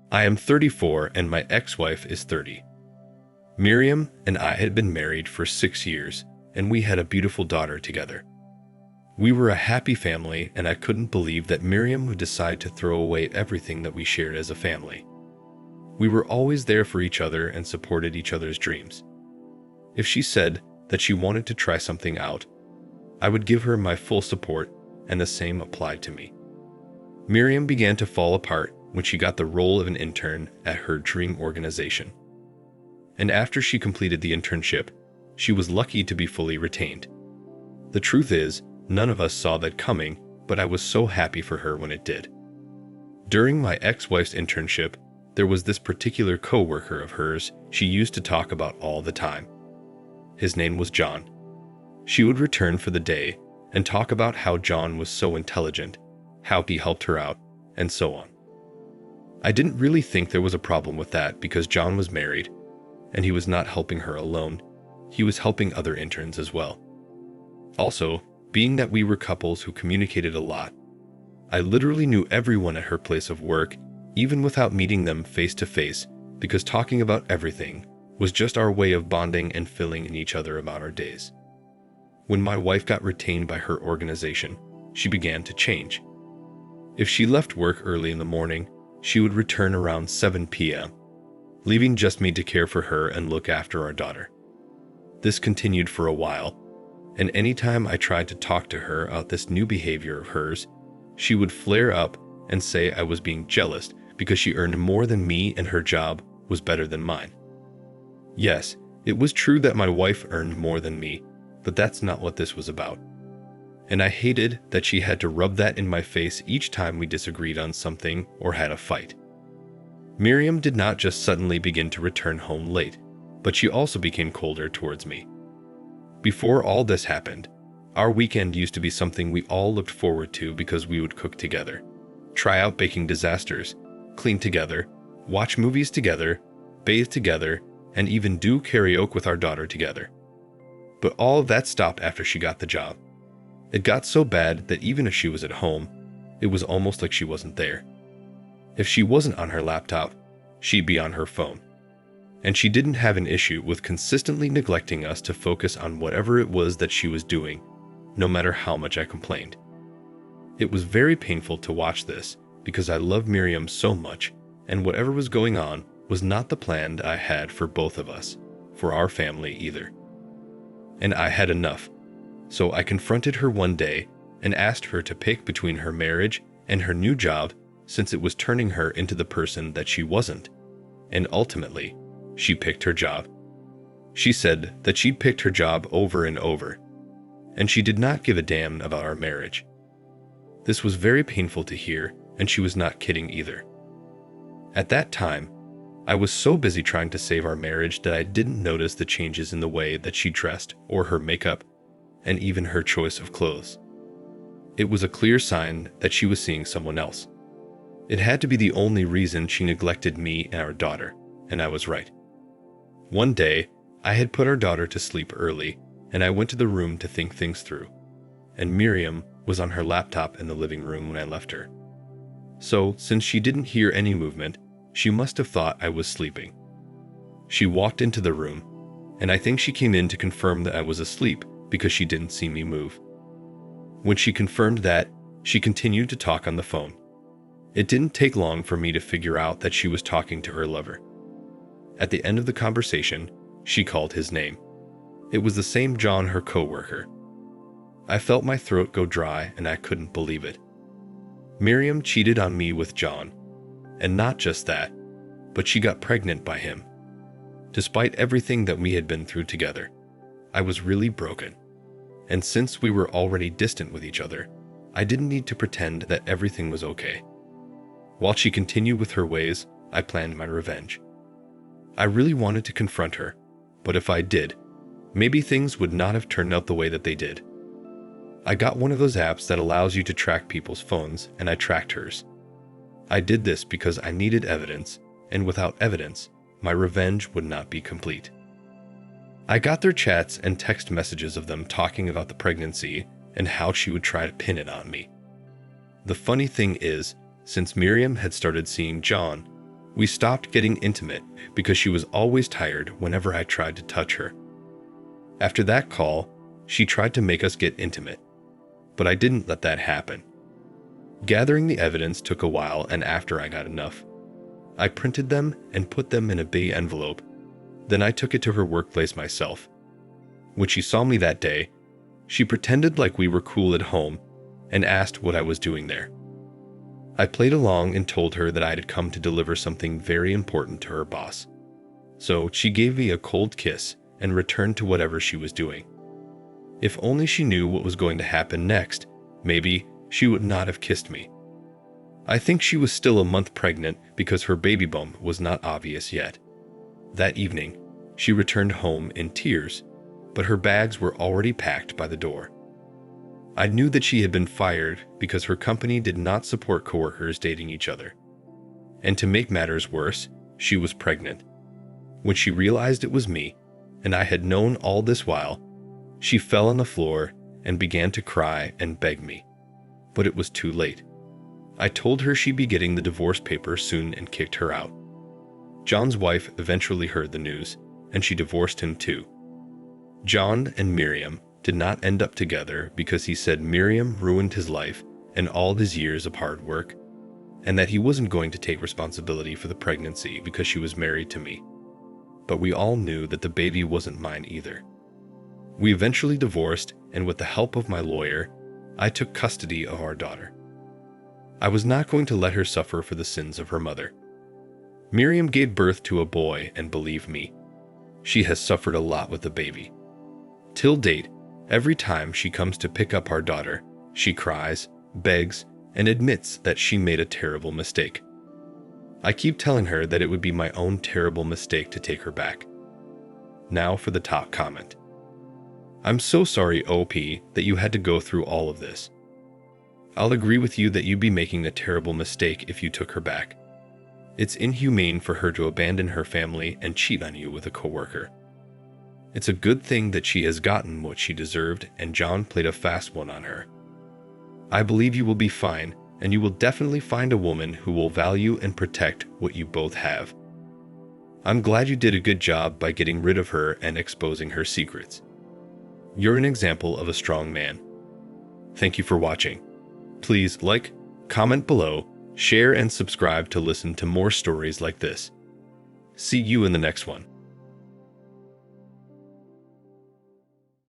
I am 34 and my ex-wife is 30. Miriam and I had been married for 6 years, and we had a beautiful daughter together. We were a happy family, and I couldn't believe that Miriam would decide to throw away everything that we shared as a family. We were always there for each other and supported each other's dreams. If she said that she wanted to try something out, I would give her my full support, and the same applied to me. Miriam began to fall apart when she got the role of an intern at her dream organization. And after she completed the internship, she was lucky to be fully retained. The truth is, none of us saw that coming, but I was so happy for her when it did. During my ex-wife's internship, there was this particular co-worker of hers she used to talk about all the time. His name was John. She would return for the day and talk about how John was so intelligent, how he helped her out, and so on. I didn't really think there was a problem with that because John was married, and he was not helping her alone. He was helping other interns as well. Also, being that we were couples who communicated a lot, I literally knew everyone at her place of work, even without meeting them face to face, because talking about everything was just our way of bonding and filling in each other about our days. When my wife got retained by her organization, she began to change. If she left work early in the morning, she would return around 7 p.m., leaving just me to care for her and look after our daughter. This continued for a while, and anytime I tried to talk to her about this new behavior of hers, she would flare up and say I was being jealous because she earned more than me and her job was better than mine. Yes, it was true that my wife earned more than me, but that's not what this was about. And I hated that she had to rub that in my face each time we disagreed on something or had a fight. Miriam did not just suddenly begin to return home late, but she also became colder towards me. Before all this happened, our weekend used to be something we all looked forward to because we would cook together, try out baking disasters, clean together, watch movies together, bathe together, and even do karaoke with our daughter together. But all of that stopped after she got the job. It got so bad that even if she was at home, it was almost like she wasn't there. If she wasn't on her laptop, she'd be on her phone. And she didn't have an issue with consistently neglecting us to focus on whatever it was that she was doing, no matter how much I complained. It was very painful to watch this because I love Miriam so much, and whatever was going on was not the plan I had for both of us, for our family either. And I had enough. So I confronted her one day and asked her to pick between her marriage and her new job since it was turning her into the person that she wasn't. And ultimately, she picked her job. She said that she'd picked her job over and over, and she did not give a damn about our marriage. This was very painful to hear, and she was not kidding either. At that time, I was so busy trying to save our marriage that I didn't notice the changes in the way that she dressed or her makeup, and even her choice of clothes. It was a clear sign that she was seeing someone else. It had to be the only reason she neglected me and our daughter, and I was right. One day, I had put our daughter to sleep early, and I went to the room to think things through, and Miriam was on her laptop in the living room when I left her. So, since she didn't hear any movement, she must have thought I was sleeping. She walked into the room, and I think she came in to confirm that I was asleep because she didn't see me move. When she confirmed that, she continued to talk on the phone. It didn't take long for me to figure out that she was talking to her lover. At the end of the conversation, she called his name. It was the same John, her co-worker. I felt my throat go dry and I couldn't believe it. Miriam cheated on me with John. And not just that, but she got pregnant by him. Despite everything that we had been through together, I was really broken. And since we were already distant with each other, I didn't need to pretend that everything was okay. While she continued with her ways, I planned my revenge. I really wanted to confront her, but if I did, maybe things would not have turned out the way that they did. I got one of those apps that allows you to track people's phones, and I tracked hers. I did this because I needed evidence, and without evidence, my revenge would not be complete. I got their chats and text messages of them talking about the pregnancy and how she would try to pin it on me. The funny thing is, since Miriam had started seeing John, We stopped getting intimate because she was always tired whenever I tried to touch her. After that call, she tried to make us get intimate, but I didn't let that happen. Gathering the evidence took a while, and after I got enough, I printed them and put them in a big envelope. Then I took it to her workplace myself. When she saw me that day, she pretended like we were cool at home and asked what I was doing there. I played along and told her that I had come to deliver something very important to her boss. So she gave me a cold kiss and returned to whatever she was doing. If only she knew what was going to happen next, maybe she would not have kissed me. I think she was still a month pregnant because her baby bump was not obvious yet. That evening, she returned home in tears, but her bags were already packed by the door. I knew that she had been fired because her company did not support coworkers dating each other. And to make matters worse, she was pregnant. When she realized it was me, and I had known all this while, she fell on the floor and began to cry and beg me. But it was too late. I told her she'd be getting the divorce papers soon and kicked her out. John's wife eventually heard the news, and she divorced him too. John and Miriam did not end up together because he said Miriam ruined his life and all his years of hard work, and that he wasn't going to take responsibility for the pregnancy because she was married to me. But we all knew that the baby wasn't mine either. We eventually divorced, and with the help of my lawyer, I took custody of our daughter. I was not going to let her suffer for the sins of her mother. Miriam gave birth to a boy, and believe me, she has suffered a lot with the baby. Till date, every time she comes to pick up our daughter, she cries, begs, and admits that she made a terrible mistake. I keep telling her that it would be my own terrible mistake to take her back. Now for the top comment. I'm so sorry, OP, that you had to go through all of this. I'll agree with you that you'd be making a terrible mistake if you took her back. It's inhumane for her to abandon her family and cheat on you with a coworker. It's a good thing that she has gotten what she deserved, and John played a fast one on her. I believe you will be fine, and you will definitely find a woman who will value and protect what you both have. I'm glad you did a good job by getting rid of her and exposing her secrets. You're an example of a strong man. Thank you for watching. Please like, comment below, share, and subscribe to listen to more stories like this. See you in the next one.